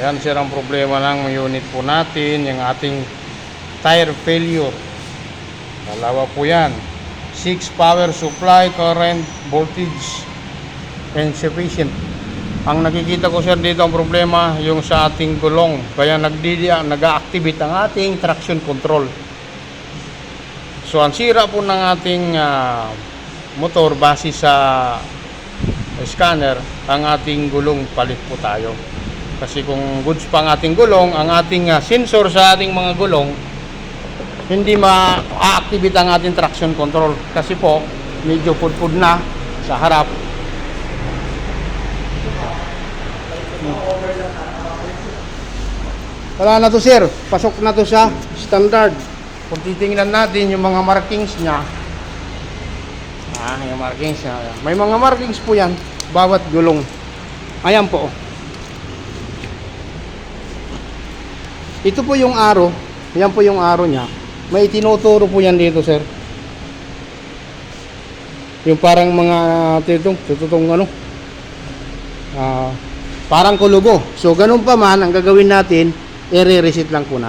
Yan sir ang problema ng unit po natin, yung ating tire failure. Dalawa po yan. 6 power supply, current, voltage insufficient. Ang nakikita ko sir dito ang problema yung sa ating gulong. Kaya nag-activate ang ating traction control. So ang sira po ng ating motor base sa scanner, ang ating gulong palit po tayo. Kasi kung goods pa ang ating gulong, ang ating sensor sa ating mga gulong, hindi ma-activate ang ating traction control. Kasi po, medyo pudpud na sa harap. Wala na to sir, pasok na to sa standard. Kung titingnan natin yung mga markings niya, yung markings niya, may mga markings po yan, bawat gulong. Ayan po. Ito po yung arrow. Yan po yung arrow niya. May tinuturo po yan dito, sir. Yung parang mga tututong ano. Parang kulugo. So, ganun pa man, ang gagawin natin, i-reset lang po natin.